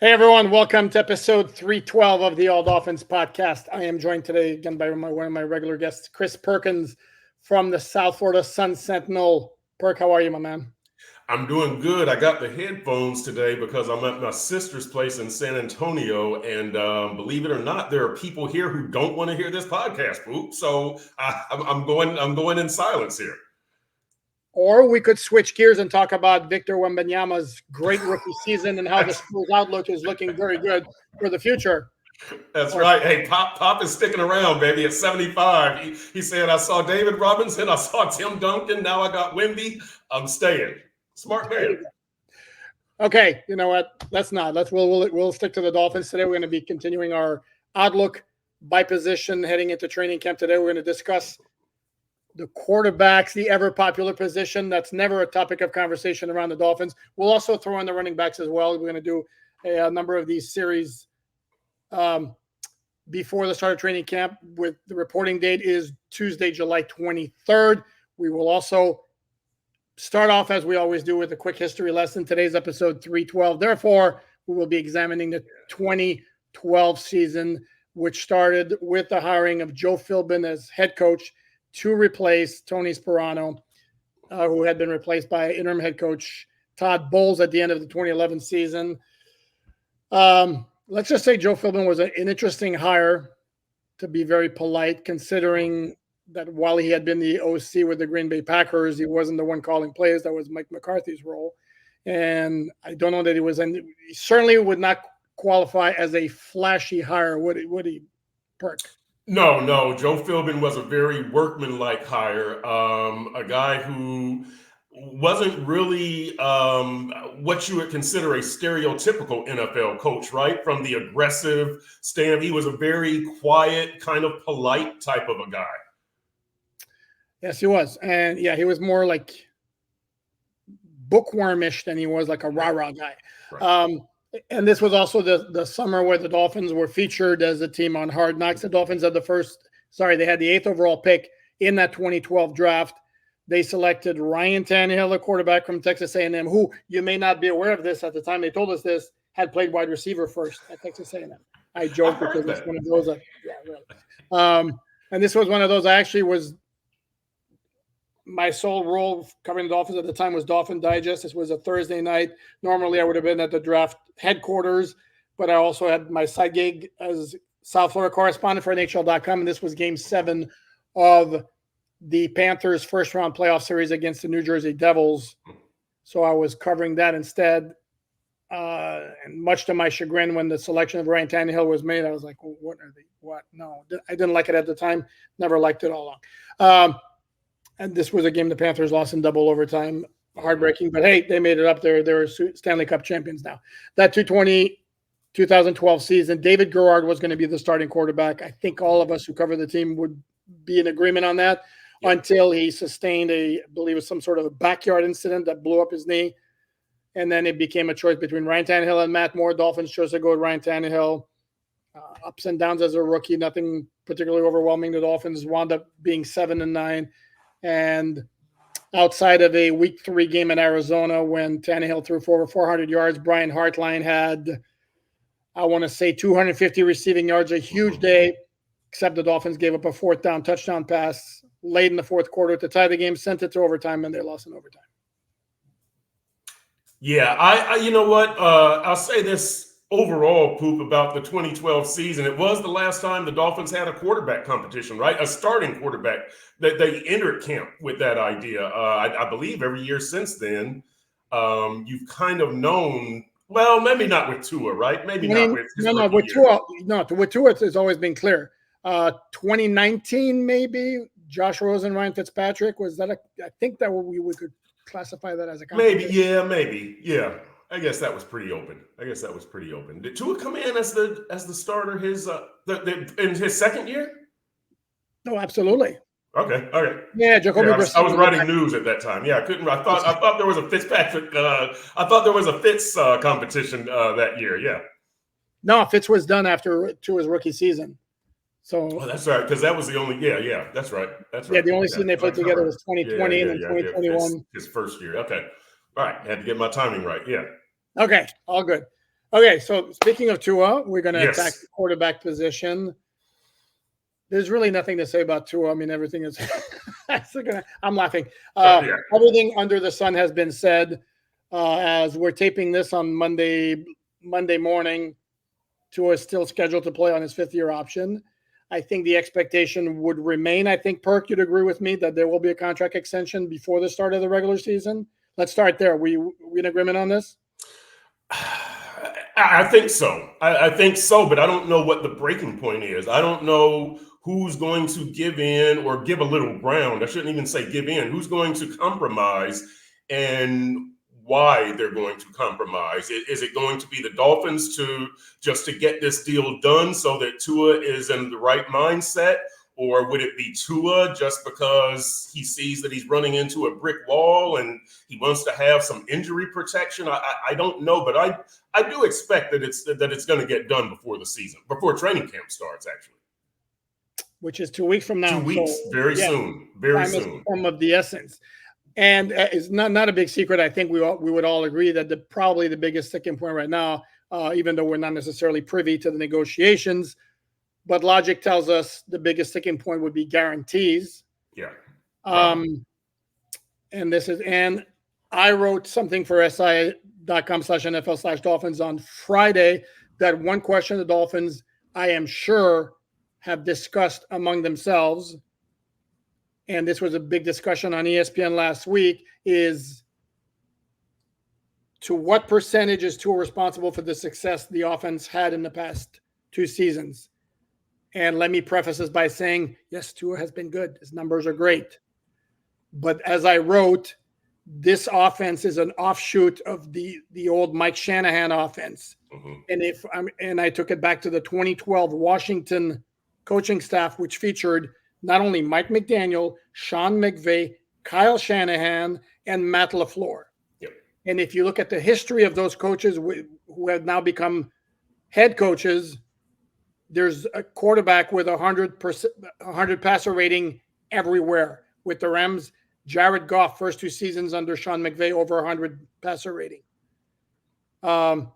Hey everyone, welcome to episode 312 of the All Dolphins podcast. I am joined today again by one of my regular guests, Chris Perkins from the South Florida Sun-Sentinel. Perk, how are you, my man? I'm doing good. I got the headphones today because I'm at my sister's place in San Antonio, and believe it or not, there are people here who don't want to hear this podcast, Poop. So I'm going in silence here. Or we could switch gears and talk about Victor Wembanyama's great rookie season and how the Spurs' outlook is looking very good for the future. That's right. Hey, Pop is sticking around, baby. At 75, he said, "I saw David Robinson, I saw Tim Duncan, now I got Wemby. I'm staying." Smart man. Okay, you know what? We'll stick to the Dolphins today. We're going to be continuing our outlook by position heading into training camp today. We're going to discuss the quarterbacks, the ever popular position. That's never a topic of conversation around the Dolphins. We'll also throw in the running backs as well. We're going to do a number of these series before the start of training camp. With the reporting date is Tuesday, July 23rd. We will also start off, as we always do, with a quick history lesson. Today's episode 312. Therefore, we will be examining the 2012 season, which started with the hiring of Joe Philbin as head coach to replace Tony Sperano, who had been replaced by interim head coach Todd Bowles at the end of the 2011 season. Let's just say Joe Philbin was an interesting hire, to be very polite, considering that while he had been the OC with the Green Bay Packers, he wasn't the one calling plays. That was Mike McCarthy's role. And I don't know that he certainly would not qualify as a flashy hire, would he, Perk? No. Joe Philbin was a very workmanlike hire, a guy who wasn't really what you would consider a stereotypical NFL coach, right? From the aggressive stand, he was a very quiet, kind of polite type of a guy. Yes, he was. And yeah, he was more like bookwormish than he was like a rah-rah guy. Right. And this was also the summer where the Dolphins were featured as a team on Hard Knocks. The Dolphins had they had the 8th overall pick in that 2012 draft. They selected Ryan Tannehill, a quarterback from Texas A&M, who, you may not be aware of this at the time they told us this, had played wide receiver first at Texas A&M. I joke because it's one of those. Really. And this was one of those. I actually was. My sole role covering the Dolphins at the time was Dolphin Digest. This was a Thursday night. Normally, I would have been at the draft headquarters, but I also had my side gig as South Florida correspondent for NHL.com, and this was Game 7 of the Panthers' first-round playoff series against the New Jersey Devils. So I was covering that instead. And much to my chagrin, when the selection of Ryan Tannehill was made, I was like, well, what are they? What? No, I didn't like it at the time. Never liked it all along. And this was a game the Panthers lost in double overtime. Heartbreaking, but hey, they made it up there. They're Stanley Cup champions now. That 2012 season, David Garrard was going to be the starting quarterback. I think all of us who cover the team would be in agreement on that until he sustained I believe it was some sort of a backyard incident that blew up his knee. And then it became a choice between Ryan Tannehill and Matt Moore. Dolphins chose to go with Ryan Tannehill. Ups and downs as a rookie, nothing particularly overwhelming. The Dolphins wound up being 7-9. And outside of a week 3 game in Arizona when Tannehill threw for over 400 yards, Brian Hartline had, I want to say, 250 receiving yards, a huge day, except the Dolphins gave up a 4th down touchdown pass late in the 4th quarter to tie the game, sent it to overtime, and they lost in overtime. Yeah, I you know what? I'll say this overall, Poop, about the 2012 season. It was the last time the Dolphins had a quarterback competition, right? A starting quarterback. That they entered camp with that idea. I believe every year since then, you've kind of known. Well, maybe not with Tua, right? Maybe not with with Tua. No, with Tua, it's always been clear. 2019, maybe Josh Rosen, Ryan Fitzpatrick. Was that I think that we could classify that as a competition. Maybe. I guess that was pretty open. Did Tua come in as the starter in his second year? No, absolutely. Okay. Yeah, Jacoby Brissett. I was writing news at that time. Yeah, I couldn't. I thought there was a Fitzpatrick. I thought there was a Fitz competition that year. Yeah. No, Fitz was done after Tua's rookie season. So that's right, because that was the only. Yeah, that's right. Yeah, the only season they played together was 2020 and then 2021. His first year. Okay. All right. Had to get my timing right. Yeah. Okay. All good. Okay, so speaking of Tua, we're going to Yes. attack the quarterback position. There's really nothing to say about Tua. I mean, everything is. I'm laughing. Yeah. Everything under the sun has been said. As we're taping this on Monday morning, Tua is still scheduled to play on his fifth-year option. I think the expectation would remain. I think, Perk, you'd agree with me that there will be a contract extension before the start of the regular season. Let's start there. We in agreement on this? I think so. I think so, but I don't know what the breaking point is. I don't know who's going to give in or give a little ground. I shouldn't even say give in. Who's going to compromise and why they're going to compromise? Is it going to be the Dolphins to get this deal done so that Tua is in the right mindset? Or would it be Tua just because he sees that he's running into a brick wall and he wants to have some injury protection? I don't know, but I do expect that it's going to get done before the season, before training camp starts, actually. Which is 2 weeks from now. 2 weeks, so, very soon, very soon. Time is some of the essence. And it's not a big secret. I think we would all agree that probably the biggest sticking point right now, even though we're not necessarily privy to the negotiations, but logic tells us the biggest sticking point would be guarantees. Yeah. And I wrote something for si.com/NFL/Dolphins on Friday that one question the Dolphins, I am sure, have discussed among themselves, and this was a big discussion on ESPN last week, is to what percentage is Tua responsible for the success the offense had in the past 2 seasons? And let me preface this by saying, yes, Tua has been good. His numbers are great. But as I wrote, this offense is an offshoot of the old Mike Shanahan offense. Mm-hmm. And I took it back to the 2012 Washington coaching staff, which featured not only Mike McDaniel, Sean McVay, Kyle Shanahan, and Matt LaFleur. Yep. And if you look at the history of those coaches who have now become head coaches, there's a quarterback with 100 passer rating everywhere. With the Rams, Jared Goff, first 2 seasons under Sean McVay, over 100 passer rating. Kyle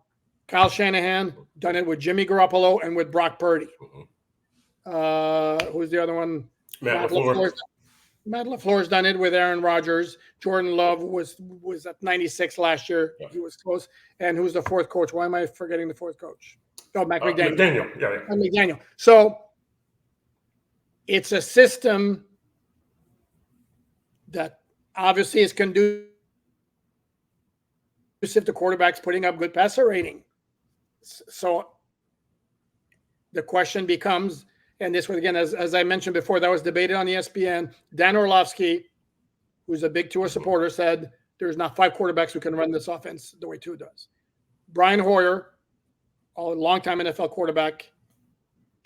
Shanahan, done it with Jimmy Garoppolo and with Brock Purdy. Mm-hmm. Who's the other one? Matt LaFleur. Matt LaFleur's done it with Aaron Rodgers. Jordan Love was at 96 last year. Yeah. He was close. And who's the fourth coach? Why am I forgetting the fourth coach? Oh, Mike McDaniel. McDaniel. So it's a system that obviously is conducive to quarterbacks putting up good passer rating. So the question becomes, and this was, again, as I mentioned before, that was debated on ESPN. Dan Orlovsky, who's a big Tua supporter, said there's not 5 quarterbacks who can run this offense the way Tua does. Brian Hoyer, a longtime NFL quarterback,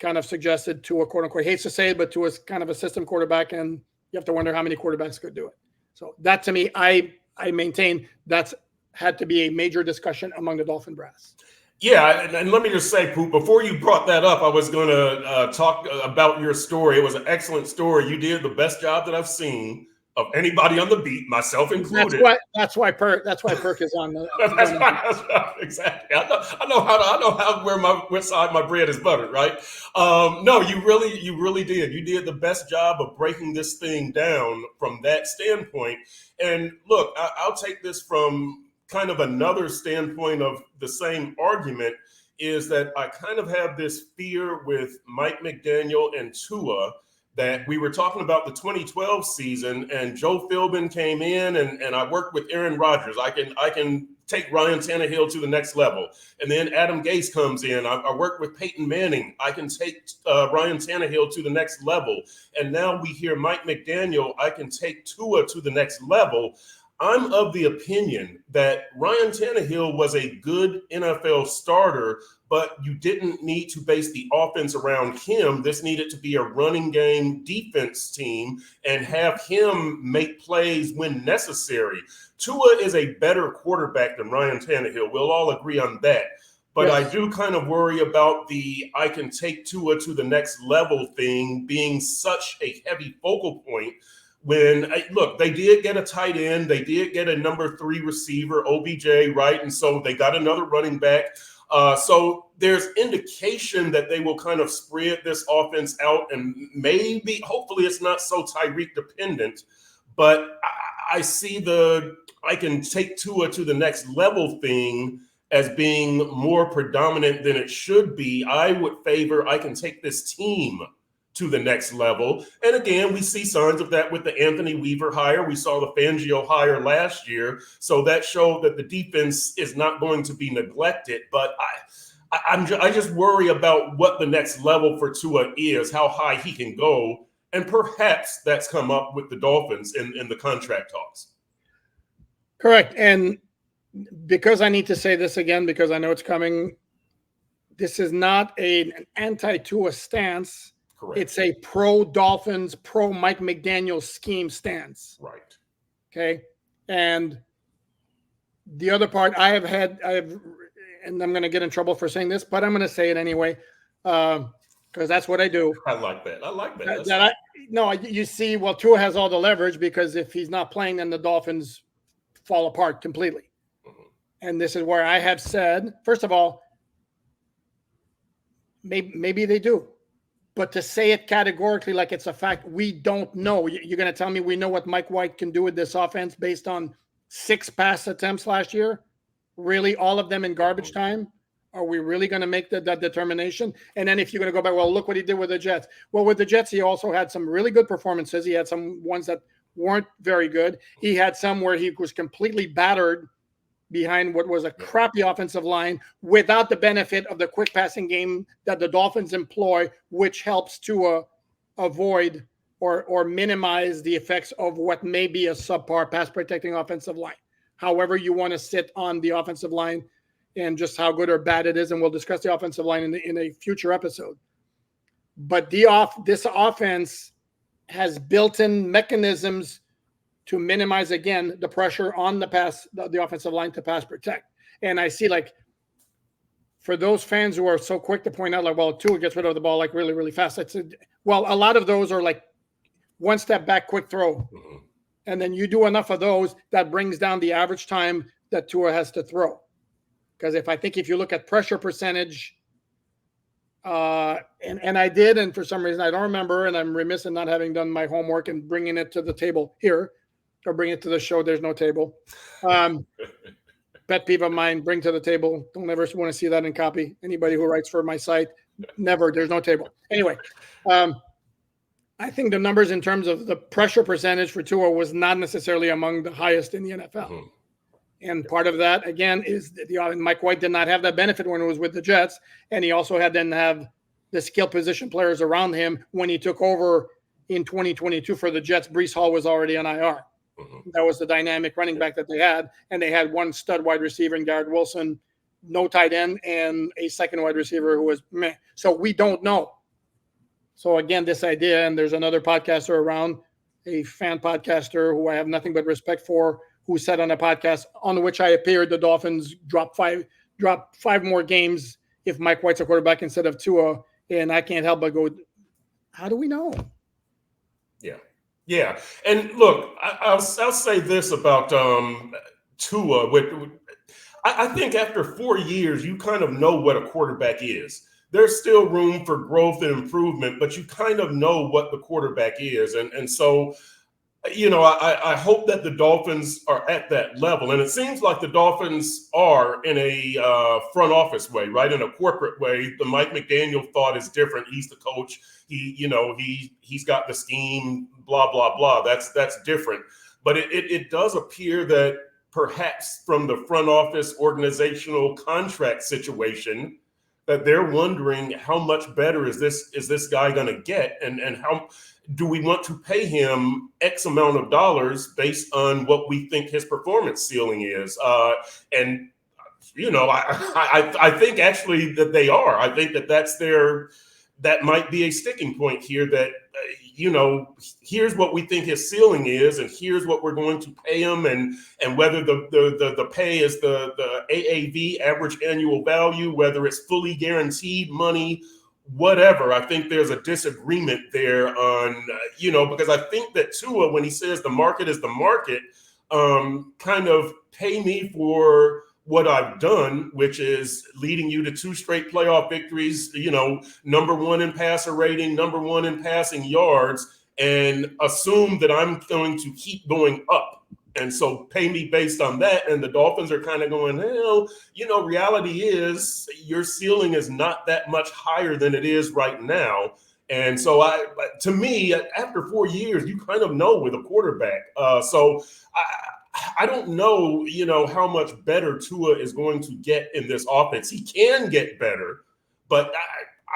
kind of suggested Tua, quote unquote, hates to say it, but Tua's kind of a system quarterback, and you have to wonder how many quarterbacks could do it. So that, to me, I maintain that's had to be a major discussion among the Dolphin brass. Yeah, and let me just say, Poop, before you brought that up, I was going to talk about your story. It was an excellent story. You did the best job that I've seen of anybody on the beat, myself included. That's why Perk is on the. That's why, exactly. I know which side my bread is buttered, right? No, you really did. You did the best job of breaking this thing down from that standpoint. And look, I'll take this from kind of another standpoint of the same argument, is that I kind of have this fear with Mike McDaniel and Tua that we were talking about the 2012 season, and Joe Philbin came in, and I worked with Aaron Rodgers. I can take Ryan Tannehill to the next level. And then Adam Gase comes in. I worked with Peyton Manning. I can take Ryan Tannehill to the next level. And now we hear Mike McDaniel, I can take Tua to the next level. I'm of the opinion that Ryan Tannehill was a good NFL starter, but you didn't need to base the offense around him. This needed to be a running game defense team and have him make plays when necessary. Tua is a better quarterback than Ryan Tannehill. We'll all agree on that. But yes, I do kind of worry about the I can take Tua to the next level thing being such a heavy focal point. When, look, they did get a tight end. They did get a number 3 receiver, OBJ, right? And so they got another running back. So there's indication that they will kind of spread this offense out, and maybe, hopefully, it's not so Tyreek dependent. But I see I can take Tua to the next level thing as being more predominant than it should be. I would favor I can take this team to the next level. And again, we see signs of that with the Anthony Weaver hire. We saw the Fangio hire last year. So that showed that the defense is not going to be neglected. But I just worry about what the next level for Tua is, how high he can go. And perhaps that's come up with the Dolphins in the contract talks. Correct. And because I need to say this again, because I know it's coming, this is not an anti-Tua stance. Correct. It's a pro-Dolphins, pro-Mike McDaniel scheme stance. Right. Okay. And the other part and I'm going to get in trouble for saying this, but I'm going to say it anyway, because that's what I do. I like that. You see, well, Tua has all the leverage because if he's not playing, then the Dolphins fall apart completely. Mm-hmm. And this is where I have said, first of all, maybe they do. But to say it categorically like it's a fact, we don't know. You're going to tell me we know what Mike White can do with this offense based on 6 pass attempts last year? Really, all of them in garbage time? Are we really going to make that determination? And then if you're going to go back, well, look what he did with the Jets. Well, with the Jets, he also had some really good performances. He had some ones that weren't very good. He had some where he was completely battered behind what was a crappy offensive line without the benefit of the quick passing game that the Dolphins employ, which helps to avoid or minimize the effects of what may be a subpar pass protecting offensive line. However you want to sit on the offensive line and just how good or bad it is, and we'll discuss the offensive line in a future episode. But this offense has built-in mechanisms to minimize, again, the pressure on the offensive line to pass protect. And I see, like, for those fans who are so quick to point out, like, well, Tua gets rid of the ball, like, really, really fast. Well, a lot of those are, like, one step back, quick throw. Mm-hmm. And then you do enough of those, that brings down the average time that Tua has to throw. Because if you look at pressure percentage, and I did, and for some reason I don't remember, and I'm remiss in not having done my homework and bringing it to the table here, or bring it to the show. There's no table. Pet peeve of mine, bring to the table. Don't ever want to see that in copy. Anybody who writes for my site, never. There's no table. Anyway, I think the numbers in terms of the pressure percentage for Tua was not necessarily among the highest in the NFL. Mm-hmm. And part of that, again, is Mike White did not have that benefit when he was with the Jets. And he also didn't have the skill position players around him when he took over in 2022 for the Jets. Breece Hall was already on IR. Mm-hmm. That was the dynamic running back that they had. And they had one stud wide receiver in Garrett Wilson, no tight end, and a second wide receiver who was meh. So we don't know. So again, this idea, and there's another podcaster around, a fan podcaster who I have nothing but respect for, who said on a podcast on which I appeared, the Dolphins drop five more games if Mike White's a quarterback instead of Tua. And I can't help but go, how do we know? Yeah. And look, I'll say this about Tua. I think after 4 years, you kind of know what a quarterback is. There's still room for growth and improvement, but you kind of know what the quarterback is. And so, I hope that the Dolphins are at that level. And it seems like the Dolphins are in a front office way, right? In a corporate way. The Mike McDaniel thought is different. He's the coach. He's got the scheme, blah, blah, blah. That's different. But it does appear that perhaps from the front office organizational contract situation, that they're wondering how much better is this guy going to get, and how do we want to pay him X amount of dollars based on what we think his performance ceiling is? I think actually that they are. I think that might be a sticking point here, that, here's what we think his ceiling is, and here's what we're going to pay him, and whether the pay is the AAV, average annual value, whether it's fully guaranteed money, whatever. I think there's a disagreement there on, because I think that Tua, when he says the market is the market, kind of pay me for what I've done, which is leading you to 2 straight playoff victories, number 1 in passer rating, number 1 in passing yards, and assume that I'm going to keep going up. And so pay me based on that. And the Dolphins are kind of going, hell, reality is your ceiling is not that much higher than it is right now. And so to me, after 4 years, you kind of know with a quarterback. So I don't know, how much better Tua is going to get in this offense. He can get better, but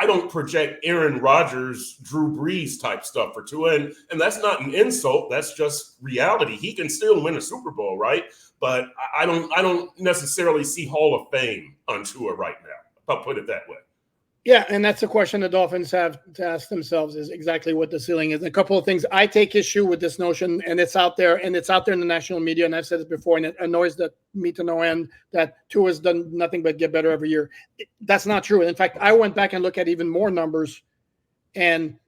I don't project Aaron Rodgers, Drew Brees type stuff for Tua. And that's not an insult. That's just reality. He can still win a Super Bowl, right? But I don't necessarily see Hall of Fame on Tua right now, if I'll put it that way. Yeah, and that's the question the Dolphins have to ask themselves, is exactly what the ceiling is. And a couple of things. I take issue with this notion, and it's out there in the national media, and I've said it before, and it annoys me to no end that Tua's done nothing but get better every year. That's not true. In fact, I went back and looked at even more numbers, and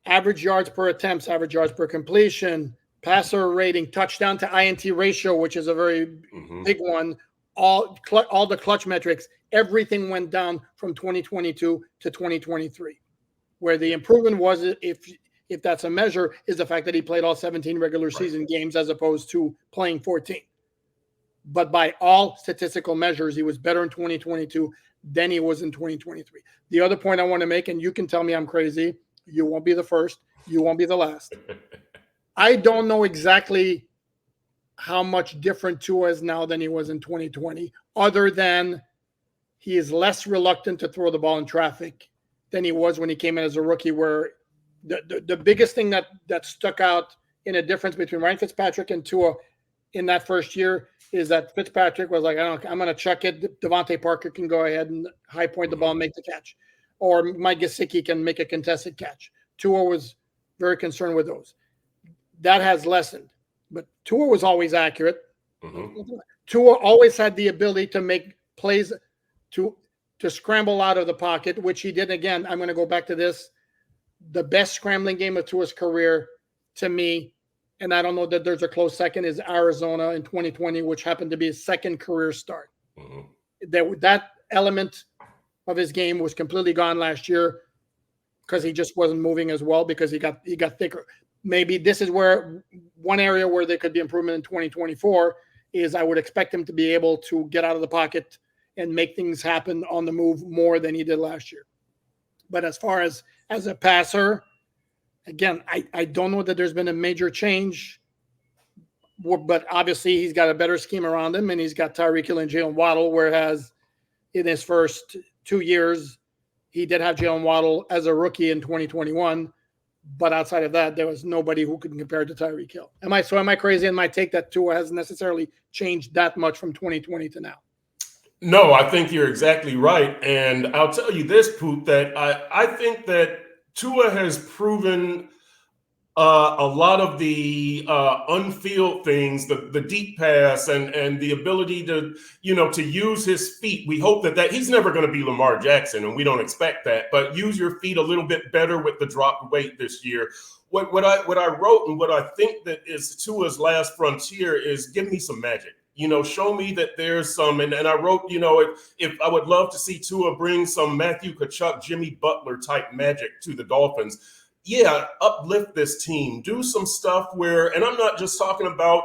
average yards per attempts, average yards per completion, passer rating, touchdown to INT ratio, which is a very big one, all the clutch metrics. Everything went down from 2022 to 2023. Where the improvement was, if that's a measure, is the fact that he played all 17 regular season games as opposed to playing 14. But by all statistical measures, he was better in 2022 than he was in 2023. The other point I want to make, and you can tell me I'm crazy, you won't be the first, you won't be the last. I don't know exactly how much different Tua is now than he was in 2020, other than he is less reluctant to throw the ball in traffic than he was when he came in as a rookie, where the biggest thing that stuck out in a difference between Ryan Fitzpatrick and Tua in that first year is that Fitzpatrick was like, I'm going to chuck it. Devontae Parker can go ahead and high point the ball and make the catch. Or Mike Gesicki can make a contested catch. Tua was very concerned with those. That has lessened. But Tua was always accurate. Tua always had the ability to make plays to scramble out of the pocket, which he did. Again, I'm going to go back to this. The best scrambling game of Tua's career, to me, and I don't know that there's a close second, is Arizona in 2020, which happened to be his second career start. That element of his game was completely gone last year because he just wasn't moving as well because he got thicker. Maybe this is where one area where there could be improvement in 2024 is I would expect him to be able to get out of the pocket and make things happen on the move more than he did last year. But as far as a passer, again, I don't know that there's been a major change, but obviously he's got a better scheme around him, and he's got Tyreek Hill and Jalen Waddle, whereas in his first 2 years, he did have Jalen Waddle as a rookie in 2021, but outside of that, there was nobody who could compare to Tyreek Hill. Am I crazy in my take that Tua hasn't necessarily changed that much from 2020 to now? No, I think you're exactly right. And I'll tell you this, Poop, that I think that Tua has proven a lot of the unfield things, the deep pass and the ability to use his feet. We hope that he's never going to be Lamar Jackson, and we don't expect that, but use your feet a little bit better with the drop weight this year. What I wrote and what I think that is Tua's last frontier is give me some magic. Show me that there's some, and I wrote, if I would love to see Tua bring some Matthew Tkachuk, Jimmy Butler type magic to the Dolphins. Yeah, uplift this team. Do some stuff where, and I'm not just talking about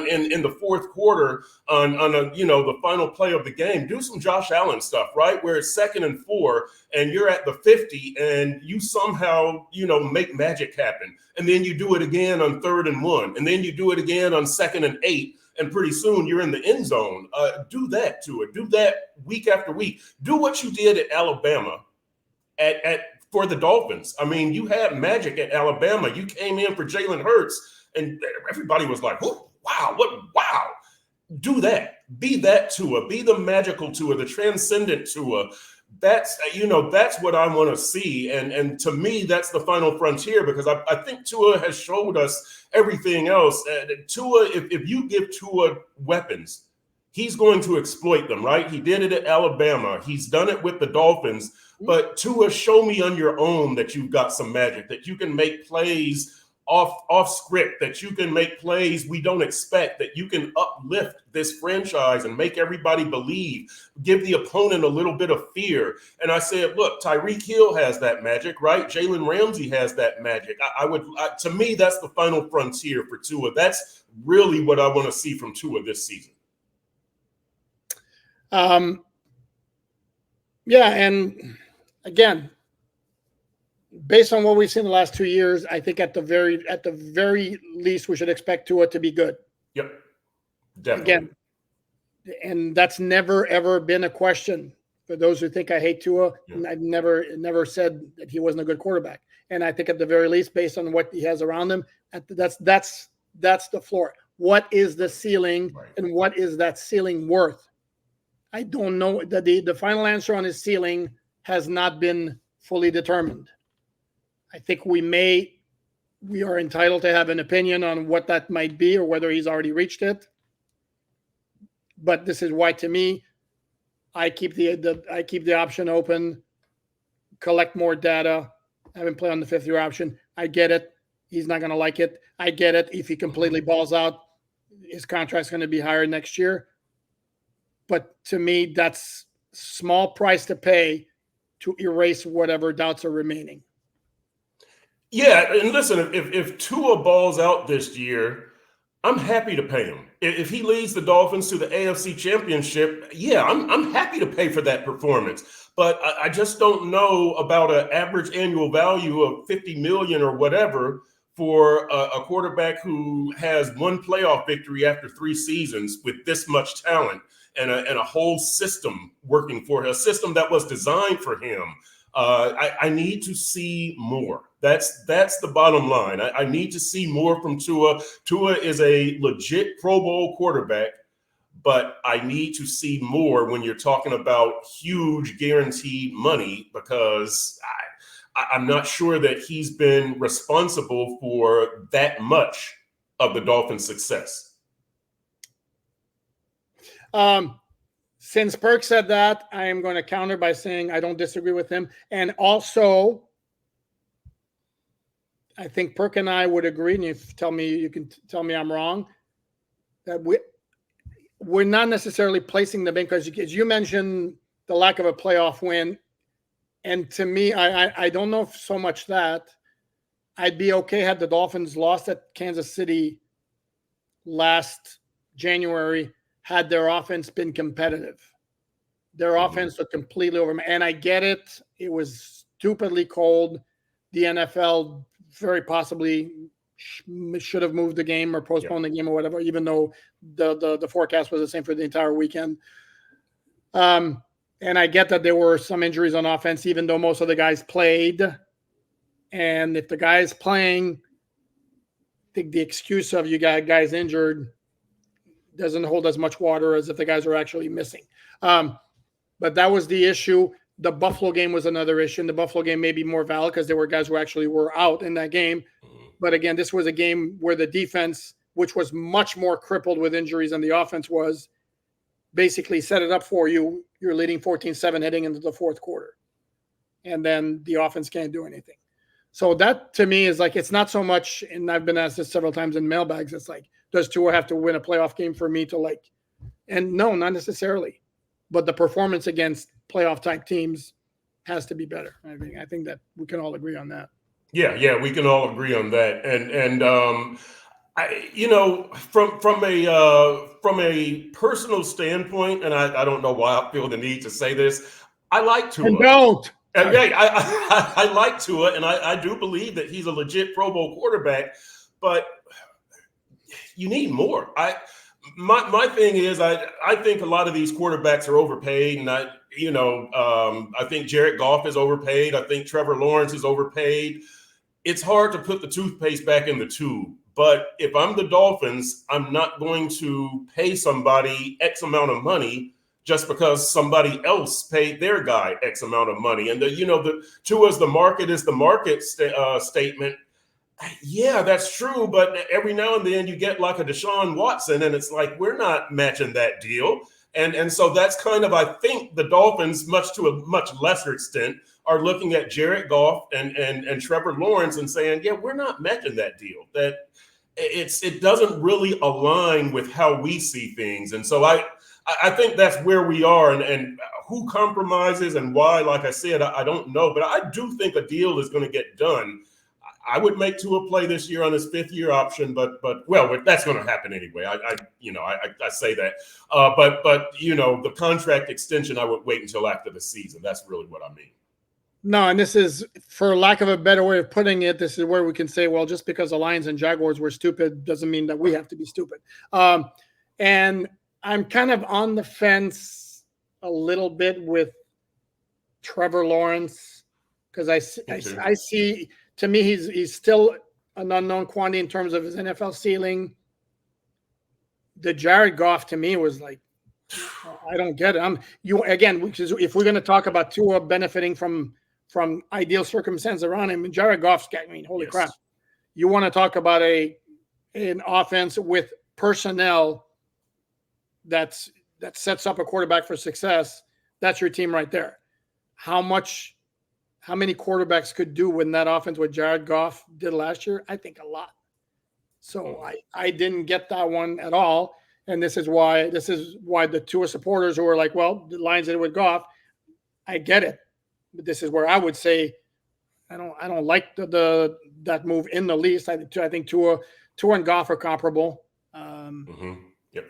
in the fourth quarter on the final play of the game. Do some Josh Allen stuff, right? Where it's 2nd and 4, and you're at the 50, and you somehow make magic happen, and then you do it again on 3rd and 1, and then you do it again on 2nd and 8. And pretty soon you're in the end zone. Do that to it. Do that week after week. Do what you did at Alabama for the Dolphins. I mean, you had magic at Alabama. You came in for Jalen Hurts, and everybody was like, oh, wow, wow. Do that. Be that Tua. Be the magical Tua, the transcendent Tua. That's what I want to see. And to me, that's the final frontier, because I think Tua has showed us everything else. Tua, if you give Tua weapons, he's going to exploit them, right? He did it at Alabama. He's done it with the Dolphins. But Tua, show me on your own that you've got some magic, that you can make plays off script, that you can make plays we don't expect, that you can uplift this franchise and make everybody believe, give the opponent a little bit of fear. And I said, look, Tyreek Hill has that magic, right? Jalen Ramsey has that magic. To me, that's the final frontier for Tua. That's really what I want to see from Tua this season. Yeah, and again, based on what we've seen the last 2 years, I think at the very least we should expect Tua to be good. Yep, definitely. Again, and that's never ever been a question. For those who think I hate Tua, I've never said that he wasn't a good quarterback. And I think at the very least, based on what he has around him, that's the floor. What is the ceiling, and what is that ceiling worth? I don't know. The final answer on his ceiling has not been fully determined. I think we are entitled to have an opinion on what that might be or whether he's already reached it. But this is why, to me, I keep the option open, collect more data, have him play on the 5th-year option. I get it. He's not going to like it. I get it. If he completely balls out, his contract's going to be higher next year. But to me, that's small price to pay to erase whatever doubts are remaining. Yeah, and listen, if Tua balls out this year, I'm happy to pay him. If he leads the Dolphins to the AFC Championship, yeah, I'm happy to pay for that performance. But I just don't know about an average annual value of $50 million or whatever for a quarterback who has one playoff victory after 3 seasons with this much talent and a whole system working for him, a system that was designed for him. I need to see more. That's the bottom line. I need to see more from Tua. Tua is a legit Pro Bowl quarterback, but I need to see more when you're talking about huge guaranteed money, because I'm not sure that he's been responsible for that much of the Dolphins' success. Since Perk said that, I am going to counter by saying I don't disagree with him. And also, I think Perk and I would agree, and you can tell me I'm wrong, that we're not necessarily placing the blame, because you mentioned the lack of a playoff win. And to me, I don't know if so much that. I'd be okay had the Dolphins lost at Kansas City last January, had their offense been competitive. Their offense was completely over. And I get it. It was stupidly cold. The NFL very possibly should have moved the game or postponed the game or whatever, even though the forecast was the same for the entire weekend. And I get that there were some injuries on offense, even though most of the guys played. And if the guy's playing, I think the excuse of you got guys injured doesn't hold as much water as if the guys are actually missing. But that was the issue. The Buffalo game was another issue. And the Buffalo game may be more valid because there were guys who actually were out in that game. But again, this was a game where the defense, which was much more crippled with injuries than the offense was, basically set it up for you. You're leading 14-7 heading into the 4th quarter. And then the offense can't do anything. So that, to me, is like, it's not so much, and I've been asked this several times in mailbags, it's like, does Tua have to win a playoff game for me to like? And no, not necessarily. But the performance against playoff-type teams has to be better. I think that we can all agree on that. Yeah, we can all agree on that. And from a personal standpoint, and I don't know why I feel the need to say this, I like Tua. And don't. I like Tua, and I do believe that he's a legit Pro Bowl quarterback, but you need more. My thing is, I think a lot of these quarterbacks are overpaid, and I think Jared Goff is overpaid. I think Trevor Lawrence is overpaid. It's hard to put the toothpaste back in the tube. But if I'm the Dolphins, I'm not going to pay somebody X amount of money just because somebody else paid their guy X amount of money. And the Tua's the market is the market statement. Yeah, that's true. But every now and then you get like a Deshaun Watson, and it's like, we're not matching that deal. And so that's kind of, I think the Dolphins, much to a much lesser extent, are looking at Jared Goff and Trevor Lawrence and saying, yeah, we're not matching that deal. That it doesn't really align with how we see things. And so I think that's where we are, and who compromises and why, like I said, I don't know, but I do think a deal is going to get done. I would make Tua play this year on his 5th-year option, but well, that's going to happen anyway. I say that, but the contract extension, I would wait until after the season. That's really what I mean. No, and this is, for lack of a better way of putting it, this is where we can say, well, just because the Lions and Jaguars were stupid doesn't mean that we have to be stupid. And I'm kind of on the fence a little bit with Trevor Lawrence, because I see, to me, he's still an unknown quantity in terms of his NFL ceiling. The Jared Goff, to me, was like, I don't get it. If we're going to talk about Tua benefiting from ideal circumstances around him, and Jared Goff's holy crap. You want to talk about an offense with personnel that sets up a quarterback for success. That's your team right there. How many quarterbacks could do when that offense what Jared Goff did last year? I think a lot. So I didn't get that one at all. And this is why the Tua supporters who are like, well, the Lions did it with Goff, I get it. But this is where I would say I don't like that move in the least. I think Tua and Goff are comparable. Yep.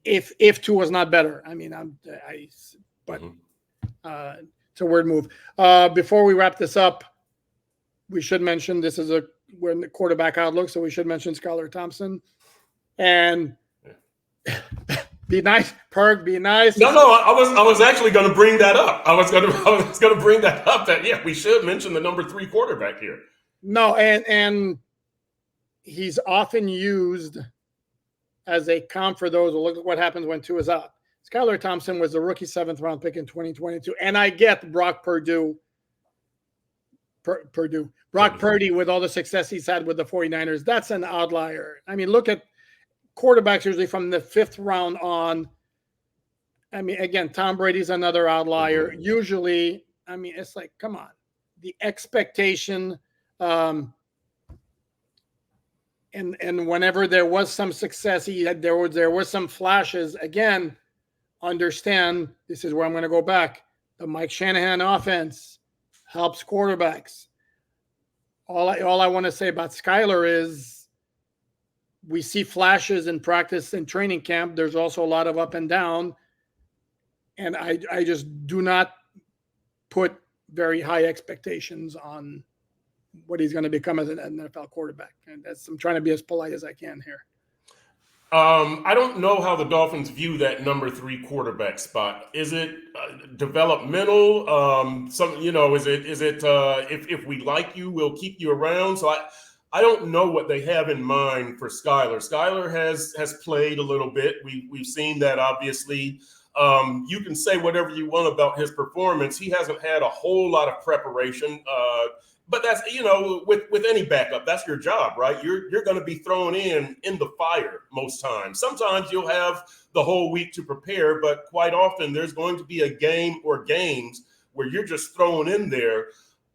If Tua's not better, it's a weird move. Before we wrap this up, we should mention we're in the quarterback outlook, so we should mention Skylar Thompson. And be nice, Perk. Be nice. No, I was actually going to bring that up. I was going to bring that up. That we should mention the number 3 quarterback here. No, and he's often used as a comp for those who look at what happens when Tua is out. Skylar Thompson was the rookie 7th-round pick in 2022, and I get Brock Purdy with all the success he's had with the 49ers. That's an outlier. Look at quarterbacks usually from the 5th round on. Again, Tom Brady's another outlier. Usually, it's like, come on. The expectation, and whenever there was some success, there was some flashes. Again, understand, this is where I'm going to go back. The Mike Shanahan offense helps quarterbacks. All I want to say about Skylar is, we see flashes in practice and training camp. There's also a lot of up and down. And I just do not put very high expectations on what he's going to become as an NFL quarterback. And I'm trying to be as polite as I can here. I don't know how the Dolphins view that number 3 quarterback spot. Is it developmental? Is it if we like you, we'll keep you around? So I don't know what they have in mind for Skylar. Skylar has played a little bit. We've seen that, obviously. You can say whatever you want about his performance. He hasn't had a whole lot of preparation. But that's, with any backup, that's your job, right? You're going to be thrown in the fire most times. Sometimes you'll have the whole week to prepare, but quite often there's going to be a game or games where you're just thrown in there.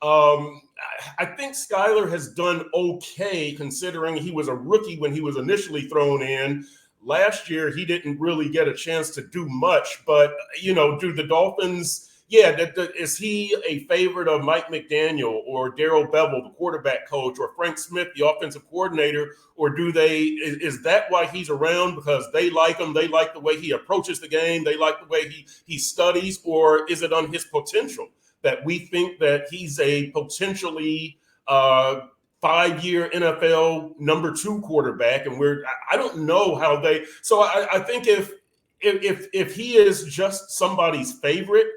I think Skylar has done okay considering he was a rookie when he was initially thrown in. Last year, he didn't really get a chance to do much, but, do the Dolphins, is he a favorite of Mike McDaniel or Darrell Bevell, the quarterback coach, or Frank Smith, the offensive coordinator, or is that why he's around because they like him, they like the way he approaches the game, they like the way he studies, or is it on his potential that we think that he's a potentially 5-year NFL number 2 quarterback, and I don't know how they. So I think if he is just somebody's favorite,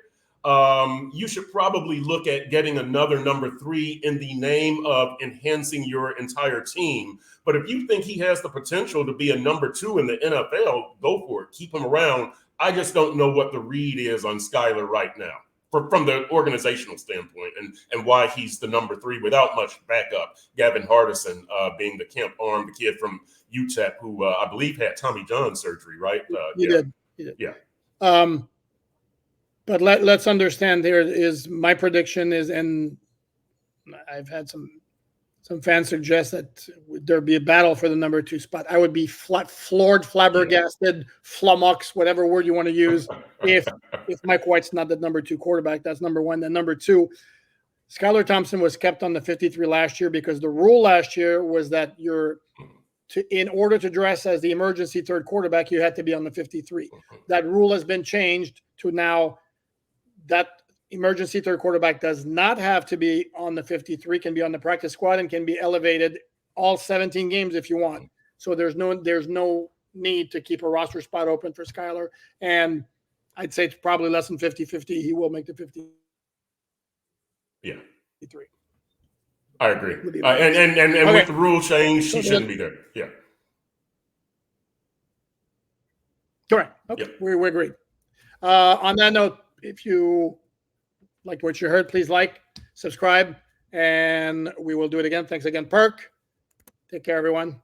you should probably look at getting another number 3 in the name of enhancing your entire team. But if you think he has the potential to be a number 2 in the NFL, go for it. Keep him around. I just don't know what the read is on Skylar right now. From the organizational standpoint, and why he's the number 3 without much backup. Gavin Hardison being the camp arm, the kid from UTEP who I believe had Tommy John surgery, right? He did. Yeah. But let's understand, there is my prediction is, and I've had some fans suggest that there'd be a battle for the number 2 spot. I would be floored, flabbergasted, flummoxed, whatever word you want to use, if Mike White's not the number 2 quarterback. That's number one. Then number 2, Skylar Thompson was kept on the 53 last year because the rule last year was that in order to dress as the emergency third quarterback, you had to be on the 53. That rule has been changed to now that emergency third quarterback does not have to be on the 53, can be on the practice squad and can be elevated all 17 games if you want. So there's no need to keep a roster spot open for Skylar. And I'd say it's probably less than 50-50. He will make the 50. Yeah. 53. I agree. And okay. With the rule change, he shouldn't be there. Yeah. Correct. Okay. Yep. We agree. On that note, if you liked what you heard, please like, subscribe, and we will do it again. Thanks again, Perk. Take care, everyone.